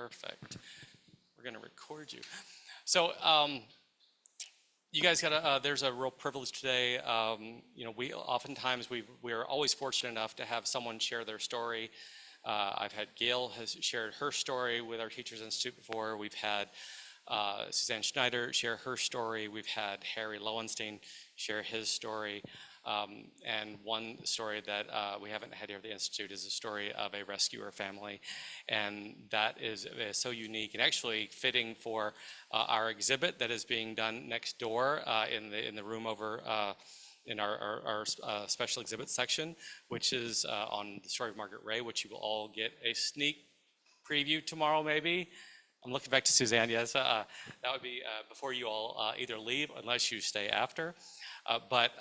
Perfect. We're going to record you. So you guys got there's a real privilege today. You know, we are always fortunate enough to have someone share their story. I've had Gail has shared her story with our Teachers Institute before. We've had Suzanne Schneider share her story. We've had Harry Lowenstein share his story. And one story that we haven't had here at the Institute is the story of a rescuer family. And that is so unique and actually fitting for our exhibit that is being done next door in the room over in our special exhibit section, which is on the story of Margaret Ray, which you will all get a sneak preview tomorrow, maybe. I'm looking back to Suzanne, yes. That would be before you all either leave, unless you stay after. But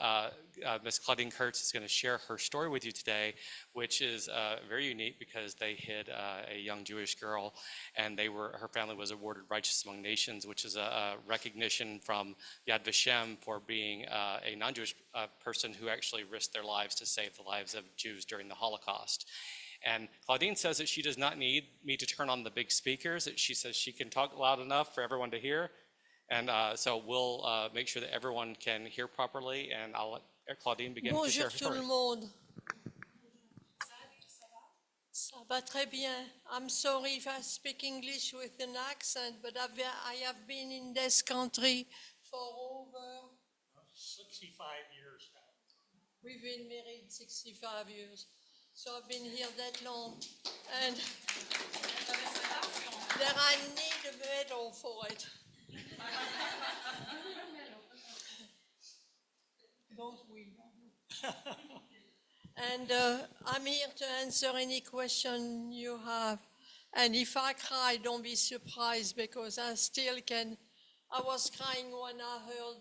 Miss Claudine Kurtz is going to share her story with you today, which is very unique because they hid a young Jewish girl, and her family was awarded Righteous Among Nations, which is a recognition from Yad Vashem for being a non-Jewish person who actually risked their lives to save the lives of Jews during the Holocaust. And Claudine says that she does not need me to turn on the big speakers, that she says she can talk loud enough for everyone to hear. And so we'll make sure that everyone can hear properly, and I'll let Claudine begin to share her story. Bonjour tout le monde. Ça va très bien. I'm sorry if I speak English with an accent, but I have been in this country for over 65 years now. We've been married 65 years. So I've been here that long, and there I need a medal for it. Don't we? And I'm here to answer any question you have. And if I cry, don't be surprised, because I still can. I was crying when I heard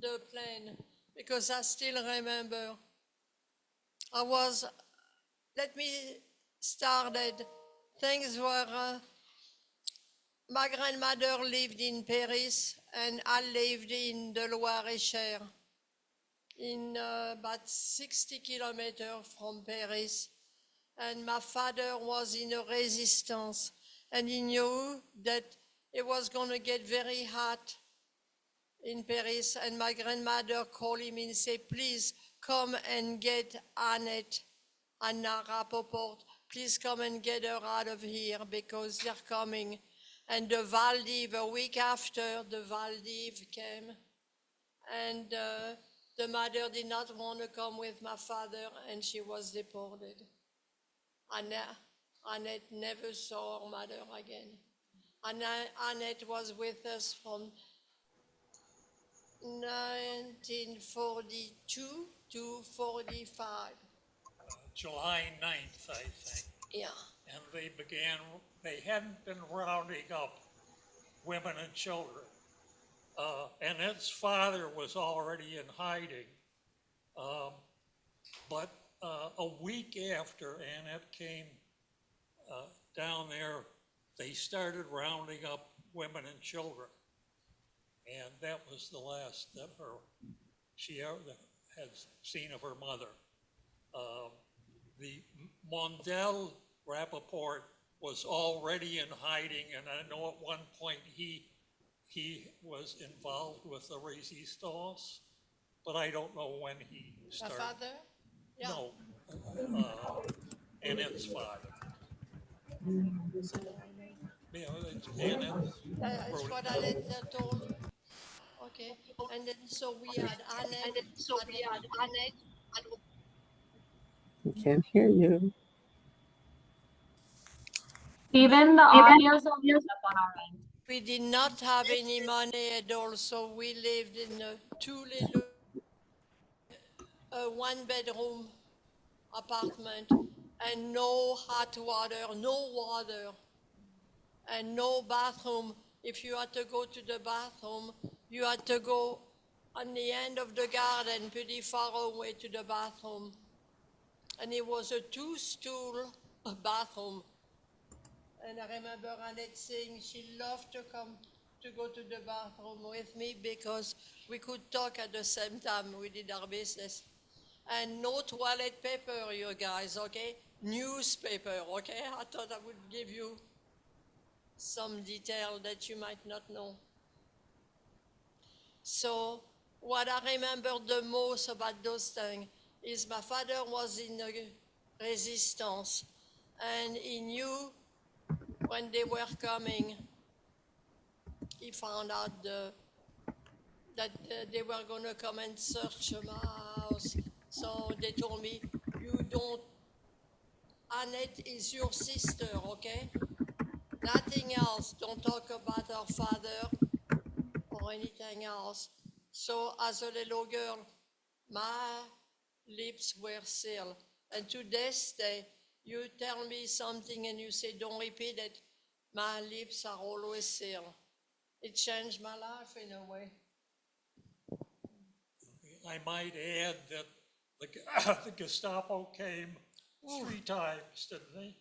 the plane, because I still remember. Let me start it. Things were, my grandmother lived in Paris, and I lived in the Loire-et-Cher, in about 60 kilometers from Paris. And my father was in a resistance, and he knew that it was going to get very hot in Paris. And my grandmother called him and said, please come and get Anna Rapopport, please come and get her out of here, because they're coming. And the Valdiv, a week after, the Valdiv came, and the mother did not want to come with my father, and she was deported. Annette never saw her mother again. Annette was with us from 1942 to 45. July 9th, I think. Yeah. And they hadn't been rounding up women and children. Annette's father was already in hiding. But a week after Annette came down there, they started rounding up women and children. And that was the last that she ever had seen of her mother. The Mondoubleau Rapopport was already in hiding, and I know at one point he was involved with the Resistance, but I don't know when he started. My father? Yeah. No, Annette's father. Yeah, Annette. That's what Annette told. Okay, and then so we had Annette. We can't hear you. Even the audio's up on our end. We did not have any money at all, so we lived in a one-bedroom apartment, and no hot water, no water, and no bathroom. If you had to go to the bathroom, you had to go on the end of the garden, pretty far away to the bathroom. And it was a two-stool bathroom. And I remember Annette saying she loved to come to go to the bathroom with me, because we could talk at the same time. We did our business. And no toilet paper, you guys, okay? Newspaper, okay? I thought I would give you some detail that you might not know. So what I remember the most about those things is my father was in the resistance, and he knew when they were coming, he found out that they were going to come and search my house. So they told me, you don't, Annette is your sister, okay? Nothing else. Don't talk about her father or anything else. So as a little girl, my lips were sealed. And to this day, you tell me something and you say, don't repeat it. My lips are always sealed. It changed my life in a way. I might add that the Gestapo came 3 times, didn't they?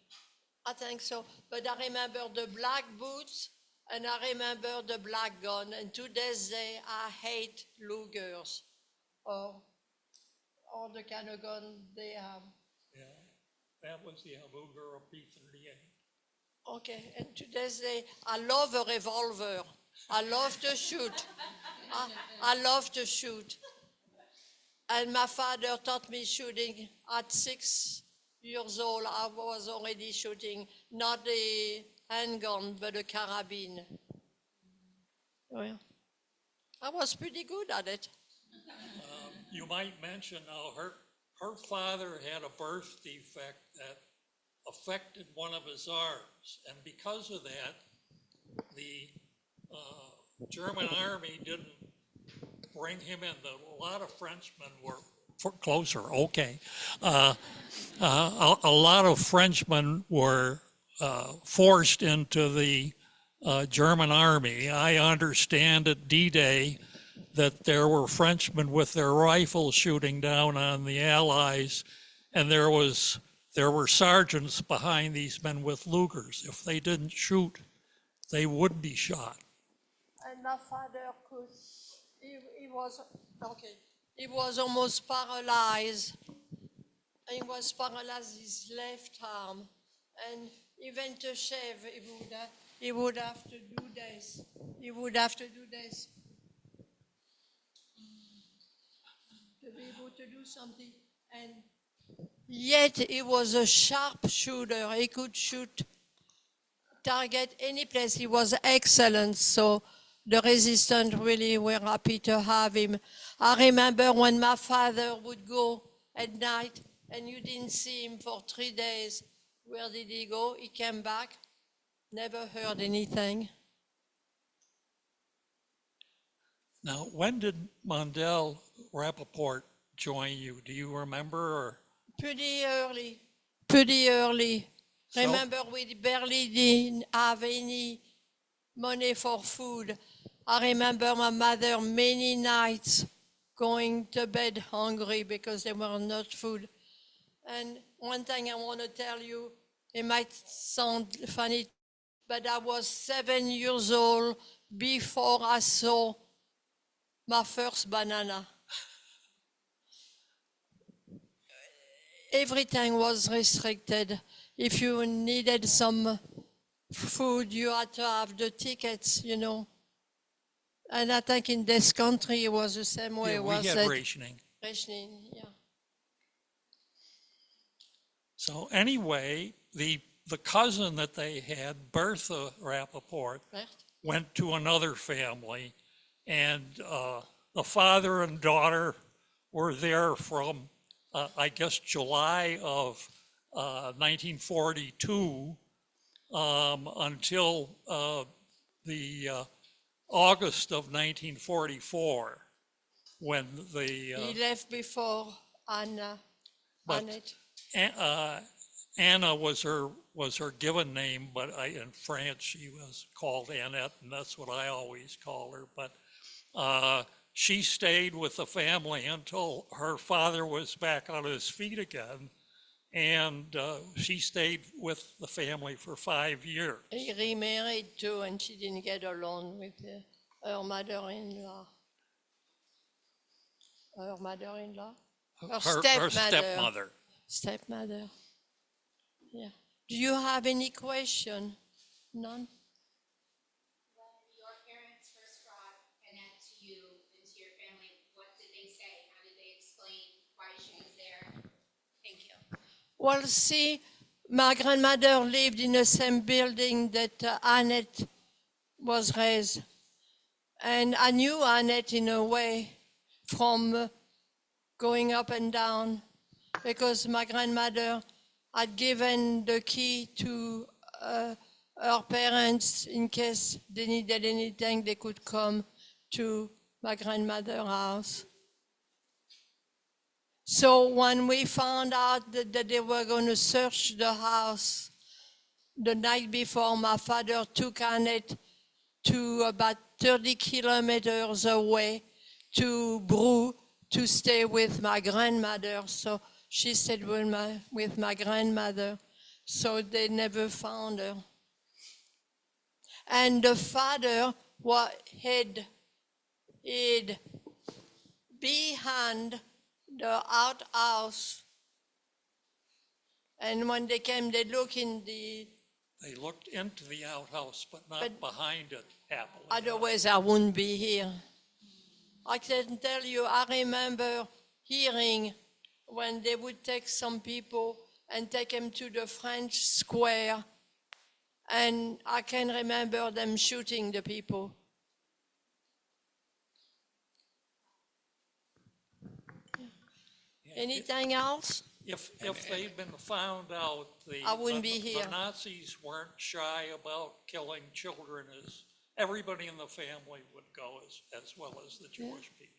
I think so. But I remember the black boots and I remember the black gun. And to this day, I hate Lugers or the kind of gun they have. Yeah, that was the Luger of P-38. Okay, and to this day, I love a revolver. I love to shoot. I love to shoot. And my father taught me shooting at 6 years old. I was already shooting, not a handgun, but a carabine. Well, I was pretty good at it. You might mention now her father had a birth defect that affected one of his arms, and because of that, the German army didn't bring him in. A lot of Frenchmen were closer. Okay, a lot of Frenchmen were forced into the German army. I understand at D-Day that there were Frenchmen with their rifles shooting down on the Allies, and there were sergeants behind these men with Lugers. If they didn't shoot, they would be shot. And my father he was almost paralyzed. He was paralyzed his left arm, and even to shave, he would have to do this. He would have to do this to be able to do something. And yet he was a sharpshooter. He could shoot target any place. He was excellent. So the resistance really were happy to have him. I remember when my father would go at night and you didn't see him for 3 days. Where did he go? He came back, never heard anything. Now, when did Mondell Rapopport join you? Do you remember? Or? Pretty early. Pretty early. So- Remember, we barely didn't have any money for food. I remember my mother many nights going to bed hungry because there were not food. And one thing I want to tell you, it might sound funny, but I was 7 years old before I saw my first banana. Everything was restricted. If you needed some food, you had to have the tickets, you know. And I think in this country it was the same way. Yeah, we had rationing. Rationing, yeah. So anyway, the cousin that they had, Bertha Rapopport, Right? went to another family, and the father and daughter were there from, I guess, July of 1942 until the August of 1944, when He left before Anna. But- Annette. Anna was her given name, but in France she was called Annette, and that's what I always call her. But she stayed with the family until her father was back on his feet again, and she stayed with the family for 5 years. He remarried too, and she didn't get along with her mother-in-law. Her mother-in-law? Her stepmother. Stepmother. Yeah. Do you have any question? None? Well, see, my grandmother lived in the same building that Annette was raised. And I knew Annette in a way from going up and down because my grandmother had given the key to her parents in case they needed anything, they could come to my grandmother's house. So when we found out that they were going to search the house the night before, my father took Annette to about 30 kilometers away to Brou to stay with my grandmother. So she stayed with my grandmother. So they never found her. And the father hid behind the outhouse. And when they came, they looked in the... They looked into the outhouse, but not behind it, happily. Otherwise, I wouldn't be here. I can tell you, I remember hearing when they would take some people and take them to the French Square, and I can remember them shooting the people. Anything else? If they'd been found out, I wouldn't be here. The Nazis weren't shy about killing children, as everybody in the family would go, as well as the Jewish people.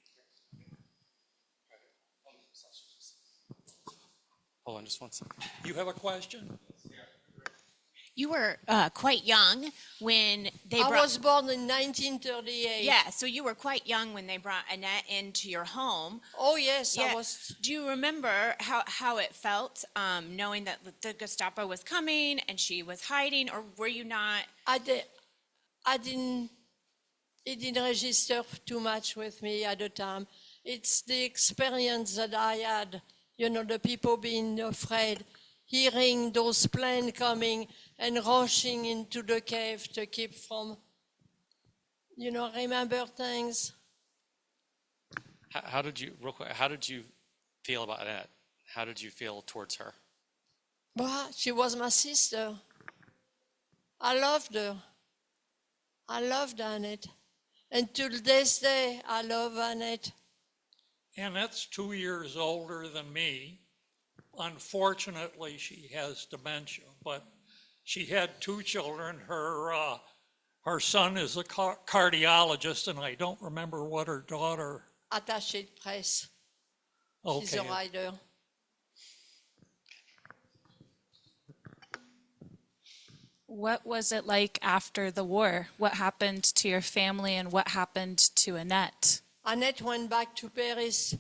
Hold on just one second. You have a question? You were quite young when they I brought... was born in 1938. Yeah, so you were quite young when they brought Annette into your home. Oh, yes, Yeah. I was. Do you remember how it felt knowing that the Gestapo was coming and she was hiding, or were you not... It didn't register too much with me at the time. It's the experience that I had, you know, the people being afraid, hearing those planes coming and rushing into the cave to keep from, you know, remember things. How did you, real quick, how did you feel about Annette? How did you feel towards her? Well, she was my sister. I loved her. I loved Annette. And to this day, I love Annette. Annette's 2 years older than me. Unfortunately, she has dementia, but she had 2 children. Her son is a cardiologist, and I don't remember what her daughter... Attachée de presse. Okay. She's a writer. What was it like after the war? What happened to your family and what happened to Annette? Annette went back to Paris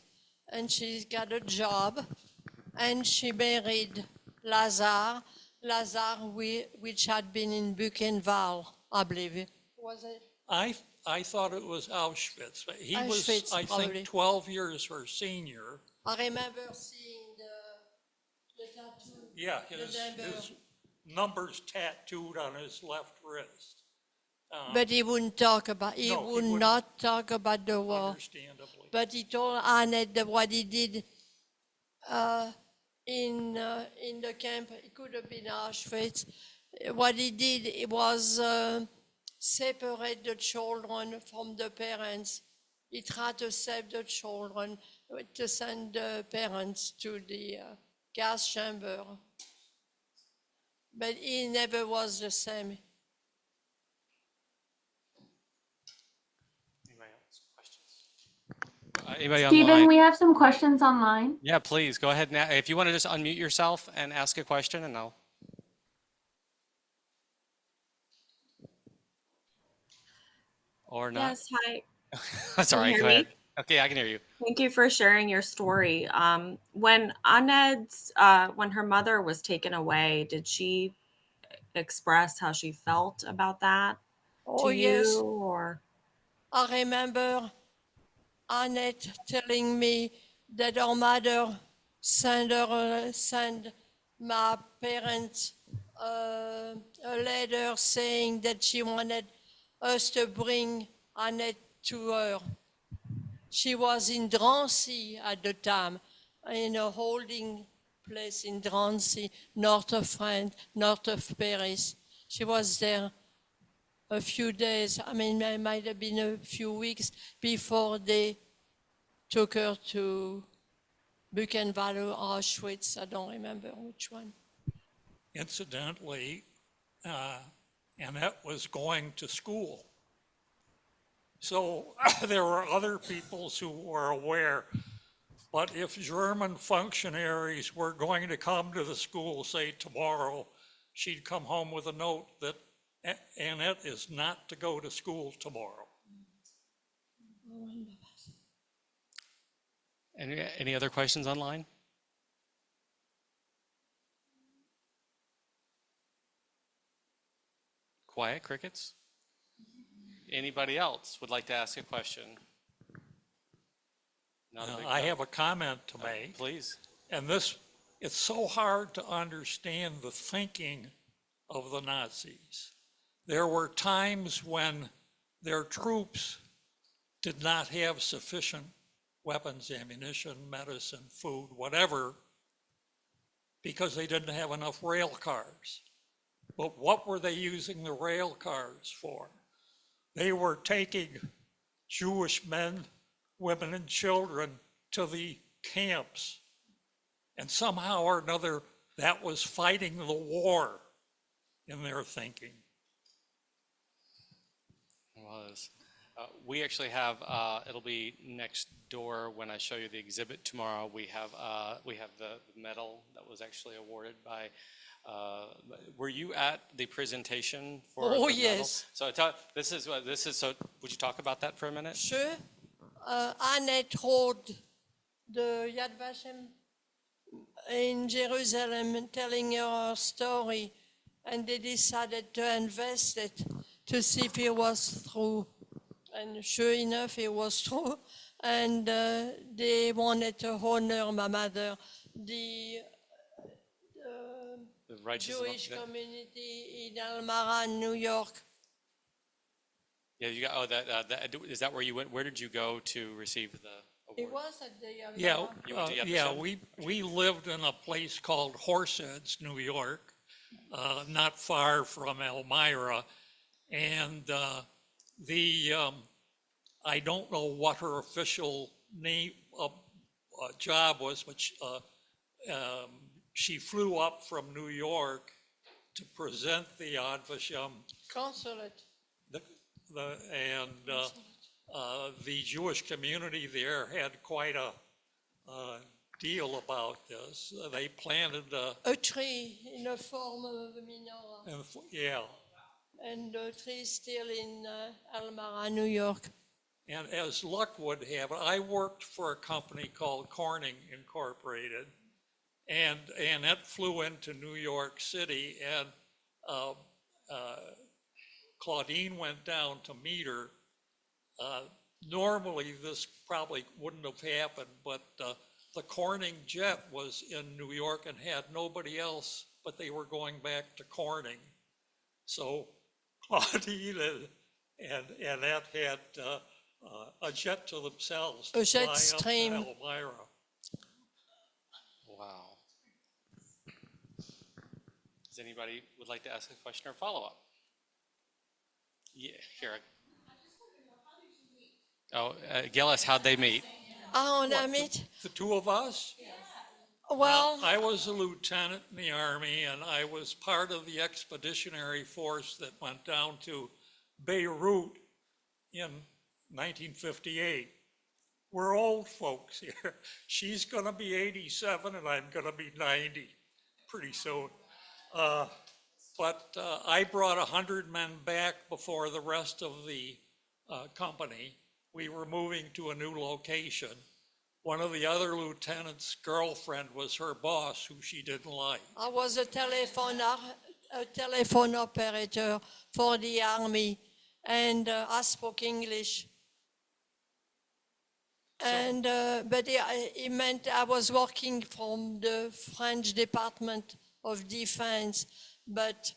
and she got a job and she married Lazare, which had been in Buchenwald, I believe. Was it? I thought it was Auschwitz, but he Auschwitz, was, I probably. think, 12 years her senior. I remember seeing the tattoo. Yeah, the number. his numbers tattooed on his left wrist. But he wouldn't talk about, No, he would wouldn't. not talk about the war. Understandably. But he told Annette that what he did in the camp, it could have been Auschwitz. What he did it was separate the children from the parents. He tried to save the children, to send the parents to the gas chamber. But he never was the same. Anybody else? Questions? Anybody Stephen, online? we have some questions online. Yeah, please, go ahead. Now, if you want to just unmute yourself and ask a question, and I'll... Or not? Yes, hi. That's all Can right, you hear go me? ahead. Okay, I can hear you. Thank you for sharing your story. When when her mother was taken away, did she express how she felt about that Oh, to yes. you, or? I remember Annette telling me that her mother sent my parents a letter saying that she wanted us to bring Annette to her. She was in Drancy at the time, in a holding place in Drancy, north of France, north of Paris. She was there a few days, I mean, it might have been a few weeks before they took her to Buchenwald or Auschwitz. I don't remember which one. Incidentally, Annette was going to school. So there were other people who were aware. But if German functionaries were going to come to the school, say tomorrow, she'd come home with a note that Annette is not to go to school tomorrow. Any other questions online? Quiet crickets? Anybody else would like to ask a question? Not a big I no. have a comment to make. Please. And this, it's so hard to understand the thinking of the Nazis. There were times when their troops did not have sufficient weapons, ammunition, medicine, food, whatever, because they didn't have enough rail cars. But what were they using the rail cars for? They were taking Jewish men, women, and children to the camps. And somehow or another, that was fighting the war in their thinking. It was. We actually have, it'll be next door when I show you the exhibit tomorrow. We have the medal that was actually awarded by, were you at the presentation for Oh, the medal? yes. So this is, so would you talk about that for a minute? Sure. Annette wrote the Yad Vashem in Jerusalem telling her story, and they decided to invest it to see if it was true. And sure enough, it was true. And they wanted to honor my mother. The Righteous Jewish Love- community in Elmira, New York. Yeah, you got, is that where you went? Where did you go to receive the award? It was at the Elmira. Yeah, You went to Yad yeah, Vashem? we lived in a place called Horseheads, New York, not far from Elmira. And I don't know what her official name job was, but she flew up from New York to present the Yad Vashem. Consulate. The Jewish community there had quite a deal about this. They planted A tree in the form of a menorah. yeah. And the tree is still in Elmira, New York. And as luck would have it, I worked for a company called Corning Incorporated, and Annette flew into New York City, and Claudine went down to meet her. Normally, this probably wouldn't have happened, but the Corning jet was in New York and had nobody else, but they were going back to Corning. So Claudine and Annette had a jet to themselves. A jet fly up to stream. Elmira. Wow. Does anybody would like to ask a question or follow up? Yeah, here. Gail asked how'd they meet? On a meet? The two of us? Well, I was a lieutenant in the Army, and I was part of the expeditionary force that went down to Beirut in 1958. We're old folks here. She's going to be 87, and I'm going to be 90 pretty soon. But I brought 100 men back before the rest of the company. We were moving to a new location. One of the other lieutenant's girlfriend was her boss, who she didn't like. I was a telephone operator for the army, and I spoke English. And but it meant I was working from the French Department of Defense, but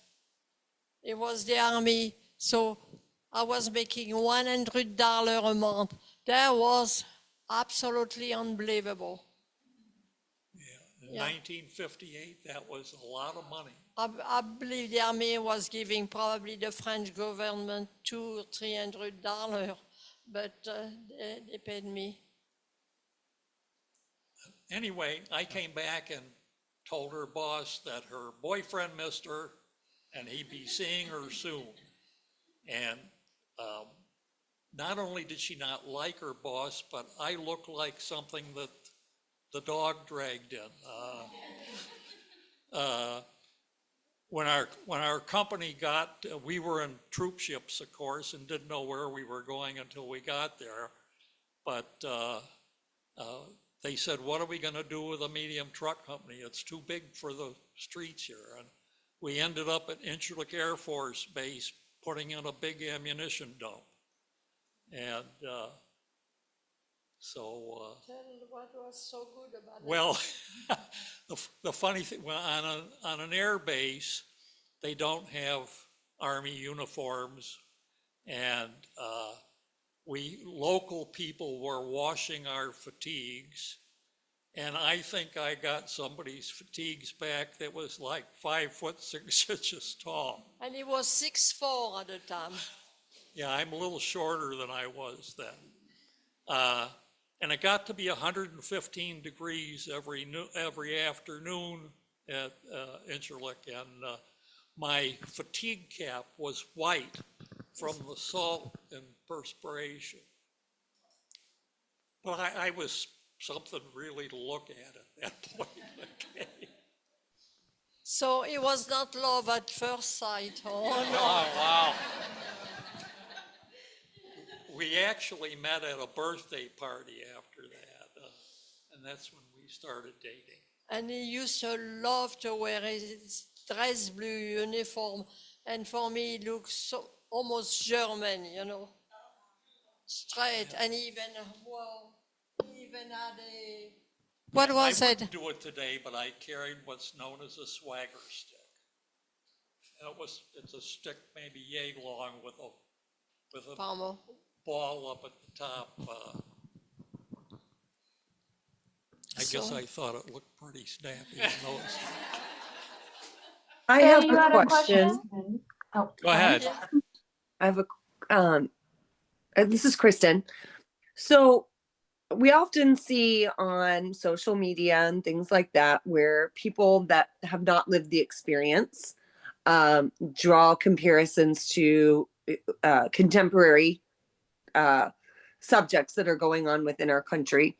it was the army, so I was making $100 a month. That was absolutely unbelievable. Yeah, In Yeah. 1958, that was a lot of money. I believe the army was giving probably the French government $200 or $300, but they paid me. Anyway, I came back and told her boss that her boyfriend missed her and he'd be seeing her soon. And not only did she not like her boss, but I looked like something that the dog dragged in. When our company got, we were in troop ships, of course, and didn't know where we were going until we got there. But they said, what are we going to do with a medium truck company? It's too big for the streets here. And we ended up at Incirlik Air Force Base putting in a big ammunition dump. And so... Tell what was so good about it. well, the funny thing, well, on an air base, they don't have Army uniforms. And we local people were washing our fatigues. And I think I got somebody's fatigues back that was like 5'6" tall. And he was 6'4" at the time. Yeah, I'm a little shorter than I was then. And it got to be 115 degrees every afternoon at Incirlik, and my fatigue cap was white from the salt and perspiration. But I was something really to look at that point. Okay. So it was not love at first sight. Oh no. Oh, wow. We actually met at a birthday party after that, and that's when we started dating. And he used to love to wear his dress blue uniform. And for me, he looked so almost German, you know, straight. And he even, well, he even had a, what was I it? wouldn't do it today, but I carried what's known as a swagger stick. It's a stick maybe yay long with a Palmo. ball up at the top. I guess I thought it looked pretty snappy in those. I have Hey, you a had a question. question? Oh, Go ahead. I have this is Kristen. So we often see on social media and things like that where people that have not lived the experience draw comparisons to contemporary subjects that are going on within our country.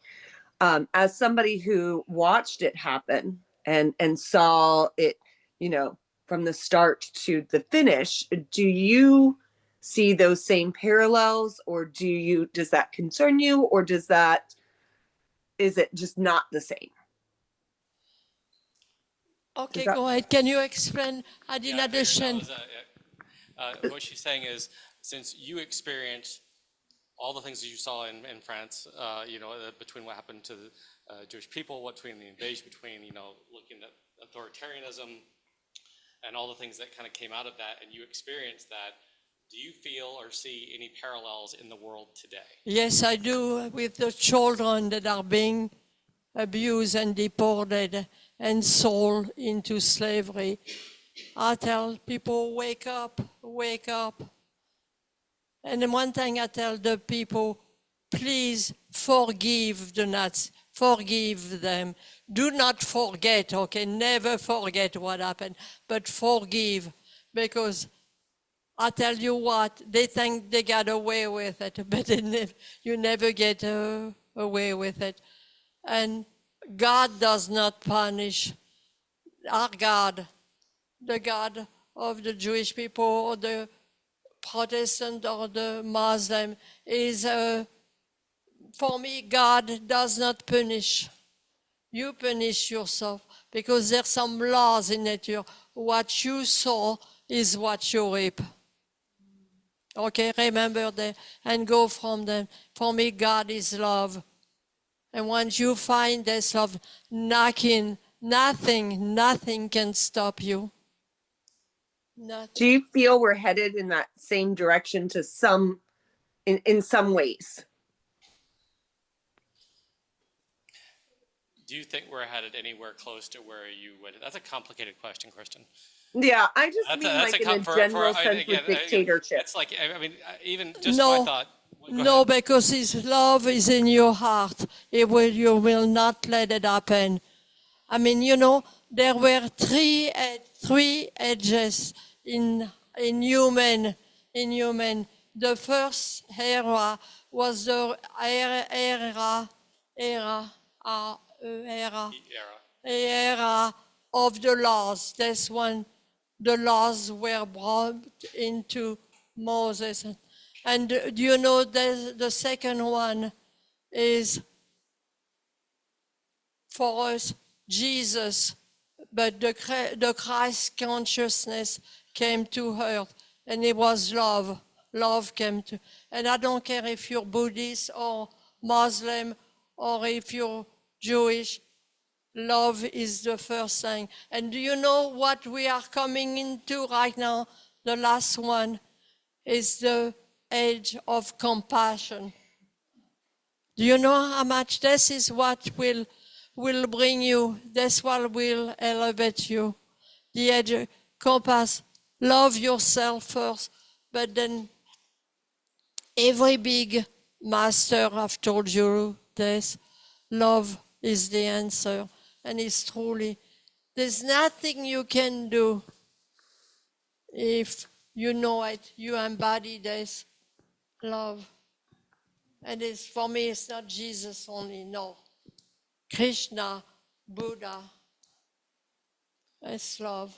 As somebody who watched it happen and saw it, you know, from the start to the finish, do you see those same parallels, or does that concern you, or is it just not the same? Okay, that- go ahead. Can you explain? I didn't Yeah, I figured that understand. was what she's saying is, since you experienced all the things that you saw in France, you know, between what happened to the Jewish people, between the invasion, between, you know, looking at authoritarianism and all the things that kind of came out of that, and you experienced that, do you feel or see any parallels in the world today? Yes, I do, with the children that are being abused and deported and sold into slavery. I tell people, wake up, wake up. And then one thing I tell the people, please forgive the Nazis, forgive them. Do not forget, okay? Never forget what happened, but forgive, because I tell you what, they think they got away with it, but you never get away with it. And God does not punish. Our God, the God of the Jewish people, or the Protestant or the Muslim, is, for me, God does not punish. You punish yourself, because there's some laws in nature. What you sow is what you reap. Okay, remember that and go from them. For me, God is love. And once you find this love, nothing can stop you. Nothing. Do you feel we're headed in that same direction to in some ways? do you think we're headed anywhere close to where you would? That's a complicated question, Kristen. Yeah, I just mean That's like a in a for general I- sense again, with dictatorship. it's like I mean, even just No. my thought. Go No, ahead. because His love is in your heart. You will not let it happen. I mean, you know, there were three edges in human. The first era was the era era of the laws. That's when the laws were brought into Moses. And do you know the second one is for us Jesus, but the Christ consciousness came to earth, and it was love. Love came to, and I don't care if you're Buddhist or Muslim or if you're Jewish. Love is the first thing. And do you know what we are coming into right now? The last one is the age of compassion. Do you know how much this is what will bring you? That's what will elevate you. The age of compass. Love yourself first, but then every big master have told you this. Love is the answer, and it's truly. There's nothing you can do if you know it. You embody this love. And it's, for me, it's not Jesus only, no. Krishna, Buddha, it's love.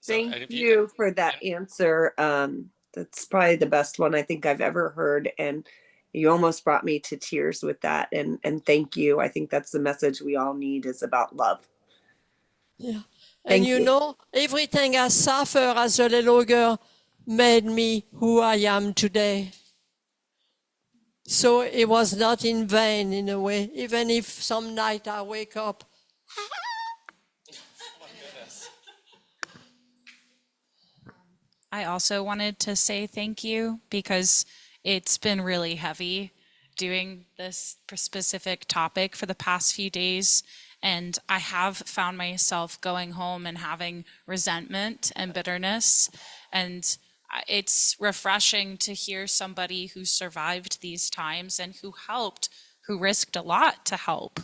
So, Thank and if you for that answer. That's probably the best one I think I've ever heard. And you almost brought me to tears with that. And thank you. I think that's the message we all need is about love. Yeah. And Thank you you. know, everything I suffered as a little girl made me who I am today. So it was not in vain in a way, even if some night I wake up. I also wanted to say thank you because it's been really heavy doing this specific topic for the past few days. And I have found myself going home and having resentment and bitterness. And it's refreshing to hear somebody who survived these times and who helped, who risked a lot to help,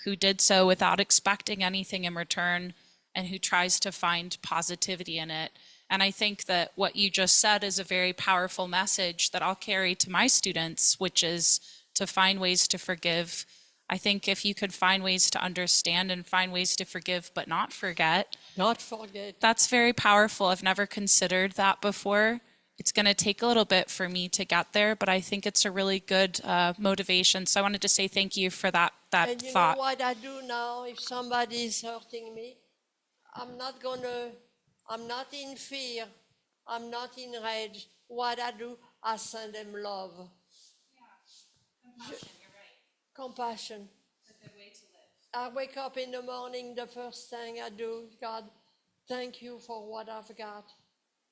who did so without expecting anything in return, and who tries to find positivity in it. And I think that what you just said is a very powerful message that I'll carry to my students, which is to find ways to forgive. I think if you could find ways to understand and find ways to forgive but not forget, Not forget. that's very powerful. I've never considered that before. It's going to take a little bit for me to get there, but I think it's a really good motivation. So I wanted to say thank you for that And you thought. know what I do now if somebody is hurting me? I'm not in fear. I'm not in rage. What I do, I send them love. Compassion, you're right. Compassion. It's a good way to live. I wake up in the morning, the first thing I do, God, thank you for what I've got.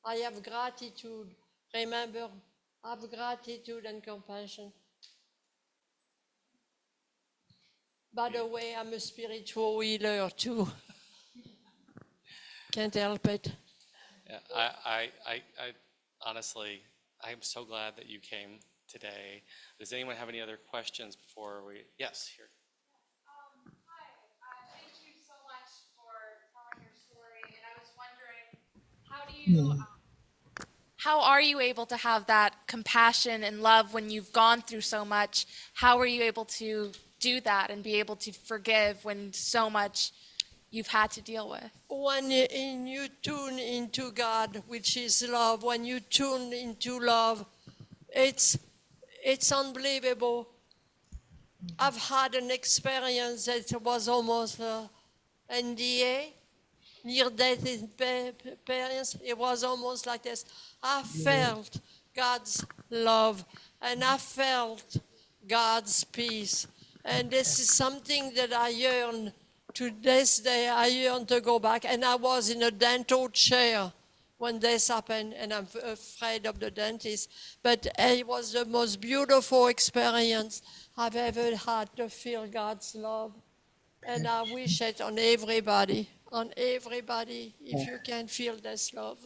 I have gratitude. Remember, I have gratitude and compassion. By the way, I'm a spiritual healer too. Can't help it. Yeah, I honestly, I'm so glad that you came today. Does anyone have any other questions before we? Yes, here. Hi, thank you so much for telling your story. And I was wondering, how are you able to have that compassion and love when you've gone through so much? How are you able to do that and be able to forgive when so much you've had to deal with? When you tune into God, which is love, when you tune into love, it's unbelievable. I've had an experience that was almost NDA, near-death experience. It was almost like this. I felt God's love, and I felt God's peace. And this is something that I yearn to this day. I yearn to go back. And I was in a dental chair when this happened, and I'm afraid of the dentist. But it was the most beautiful experience I've ever had to feel God's love. And I wish it on everybody, if you can feel this love.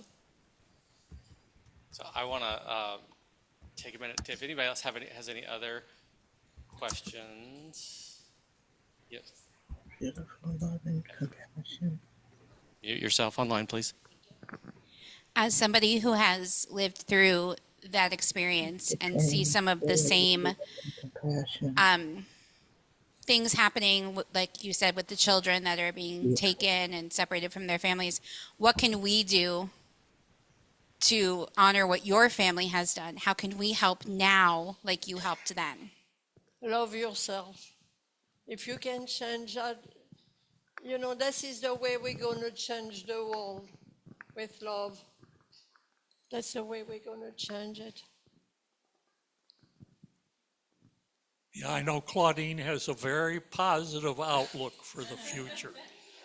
So I want to take a minute. If anybody else has any other questions, yes. Beautiful love and compassion. Mute yourself online, please. As somebody who has lived through that experience and see some of the same Compassion. things happening, like you said, with the children that are being taken and separated from their families, what can we do to honor what your family has done? How can we help now like you helped then? Love yourself. If you can change that, you know, this is the way we're going to change the world, with love. That's the way we're going to change it. Yeah, I know Claudine has a very positive outlook for the future.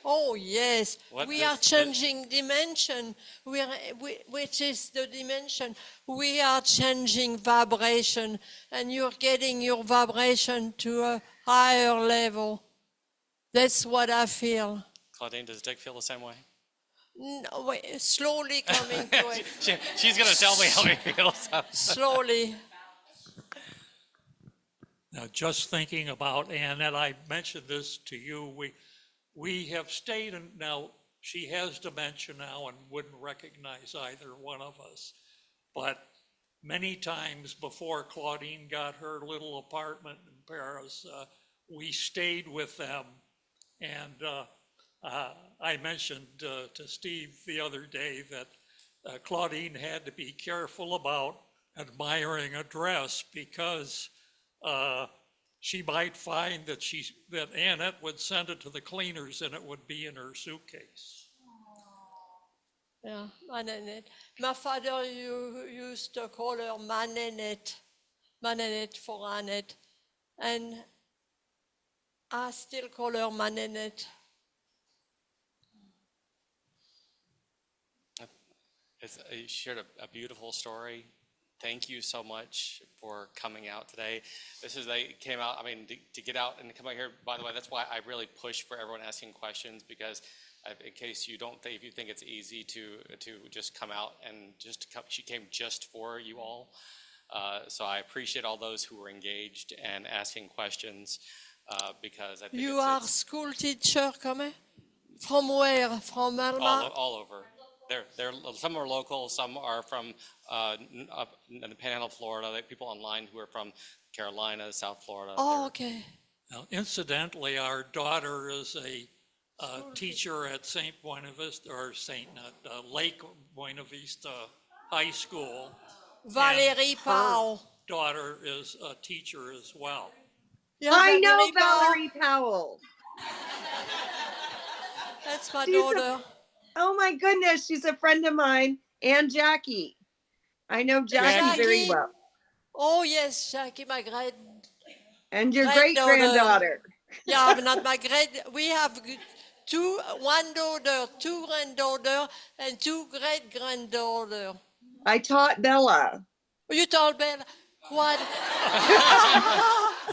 Oh, yes. What We does are changing dimension, which is the dimension. We are changing vibration, and you're getting your vibration to a higher level. That's what I feel. Claudine, does Dick feel the same way? No, wait, slowly coming to it. She's going to tell me how he feels. Slowly. Now, just thinking about Annette, I mentioned this to you. We have stayed in, now she has dementia now and wouldn't recognize either one of us. But many times before Claudine got her little apartment in Paris, we stayed with them. And I mentioned to Steve the other day that Claudine had to be careful about admiring a dress because she might find that Annette would send it to the cleaners and it would be in her suitcase. Yeah, Mananette. My father used to call her Mananette. Mananette for Annette. And I still call her Mananette. You shared a beautiful story. Thank you so much for coming out today. They came out, I mean, to get out and come out here, by the way, that's why I really push for everyone asking questions, because in case you don't think, if you think it's easy to just come out and she came just for you all. So I appreciate all those who were engaged and asking questions, because I think You are school teacher, come? From where? From Alma? all over. Some are local, some are from up in the Panhandle of Florida. There are people online who are from Carolina, South Florida. Oh, okay. Now, incidentally, our daughter is a teacher at St. Buenavista, or Lake Buenavista High School. Valérie Powell. Her daughter is a teacher as well. Yeah, I know Valérie Powell. Valerie Powell. That's my She's daughter. Oh my goodness, she's a friend of mine, and Jackie. I know Jackie very Jackie. well. Oh, yes, Jackie, my And your great-daughter. great-granddaughter. Yeah, but not my we have one daughter, two granddaughters, and two great-granddaughters. I taught Bella. You told Bella what?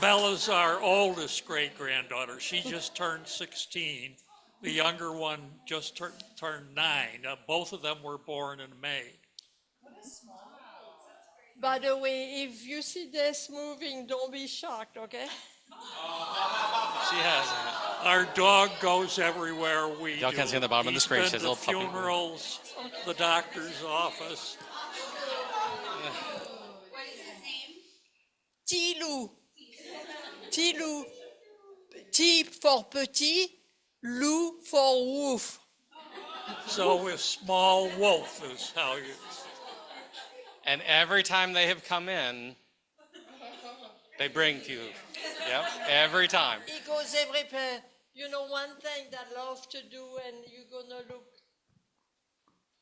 Bella's our oldest great-granddaughter. She just turned 16. The younger one just turned 9. Both of them were born in May. By the way, if you see this moving, don't be shocked, okay? She has. Our dog goes everywhere we do. Y'all can't see on the bottom of the screen. He's She has been a to little puppy. funerals, the doctor's office. What is his name? Tilou. Tilou. T for petit, Lou for wolf. So a small wolf is how you... And every time they have come in, they bring you. Yep, every time. He goes everywhere. You know, one thing that I love to do, and you're gonna look.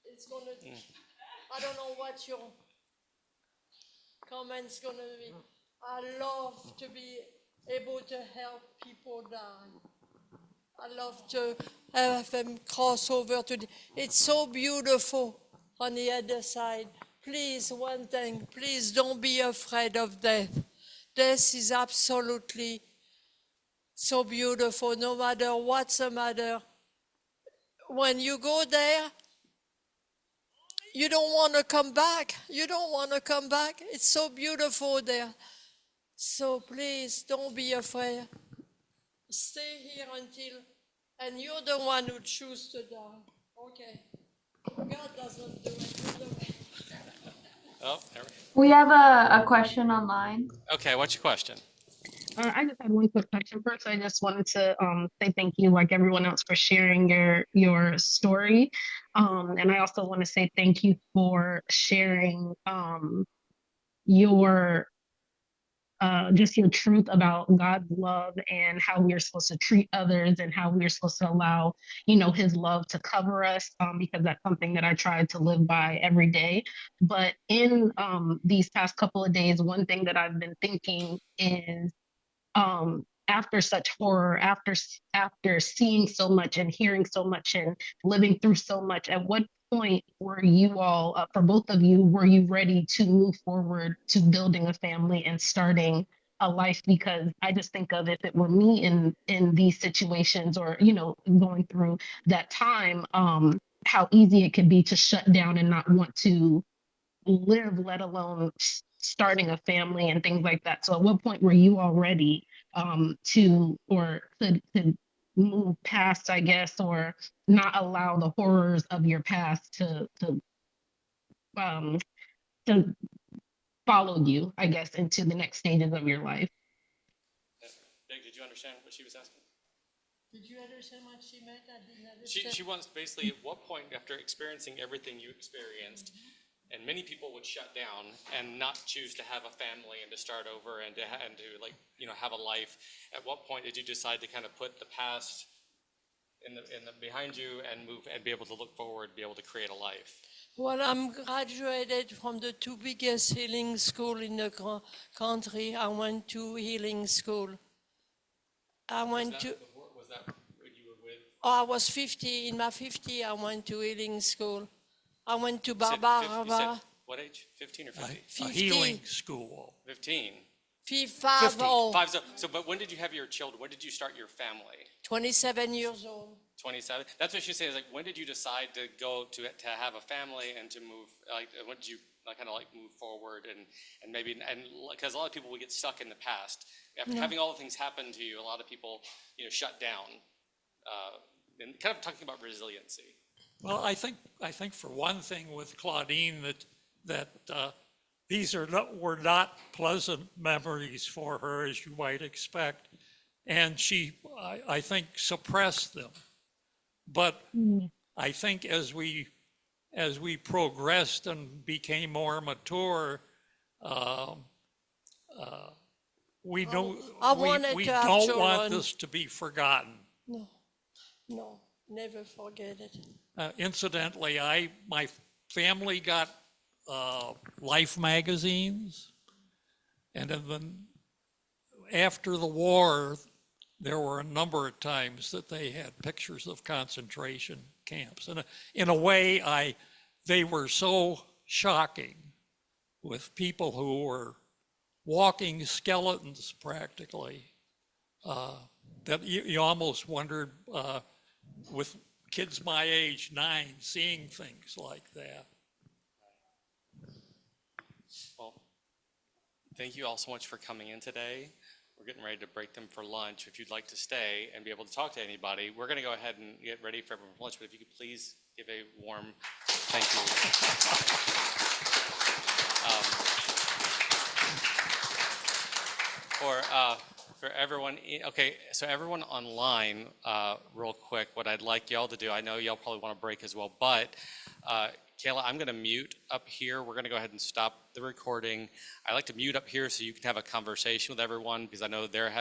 It's gonna. I don't know what your comment's gonna be. I love to be able to help people die. I love to have them cross over to. It's so beautiful. on the other side. Please, one thing, please don't be afraid of death. Death is absolutely so beautiful, no matter what's the matter. When you go there, you don't want to come back. You don't want to come back. It's so beautiful there. So please, don't be afraid. Stay here until, and you're the one who chooses to die. Okay. God doesn't do it. Oh, there we We have a question online. Okay, what's your question? I just had one quick question. First, I just wanted to say thank you, like everyone else, for sharing your story. And I also want to say thank you for sharing your just your truth about God's love and how we are supposed to treat others and how we are supposed to allow, his love to cover us, because that's something that I try to live by every day. But in these past couple of days, one thing that I've been thinking is, after such horror, after seeing so much and hearing so much and living through so much, at what point were you all, for both of you, were you ready to move forward to building a family and starting a life? Because I just think of, if it were me in these situations, or going through that time, how easy it could be to shut down and not want to live, let alone starting a family and things like that. So at what point were you all ready to move past, I guess, or not allow the horrors of your past um to follow you, I guess, into the next stages of your life? Nick, did you understand what she was asking? Did you understand what she meant? I didn't understand. She wants basically, at what point, after experiencing everything you experienced, and many people would shut down and not choose to have a family and to start over and to have a life. At what point did you decide to kind of put the past in the behind you and move and be able to look forward, be able to create a life? Well, I'm graduated from the two biggest healing school in the country. I went to healing school. Was that when you were with? I was 50. In my 50, I went to healing school. I went to You said Barbara. what age? 15 or 50? 50. Healing school. 15. 50. So, but when did you have your children? When did you start your family? 27 years old. 27. That's what she's saying. Is like, when did you decide to go to have a family and to move? Like, when did you kind of move forward and because a lot of people would get stuck in the past after having all the things happen to you. A lot of people shut down. And kind of talking about resiliency. Well, I think for one thing with Claudine that these were not pleasant memories for her, as you might expect, and she, I think, suppressed them. But I think as we progressed and became more mature, we don't want this to be forgotten. No, never forget it. Incidentally, my family got Life magazines, and after the war, there were a number of times that they had pictures of concentration camps, and in a way, they were so shocking, with people who were walking skeletons practically, that you almost wondered, with kids my age, 9, seeing things like that. Well, thank you all so much for coming in today. We're getting ready to break them for lunch. If you'd like to stay and be able to talk to anybody, we're going to go ahead and get ready for everyone for lunch. But if you could please give a warm thank you. For everyone, okay, so everyone online, real quick, what I'd like y'all to do, I know y'all probably want to break as well, but Kayla, I'm going to mute up here. We're going to go ahead and stop the recording. I like to mute up here so you can have a conversation with everyone, because I know they're having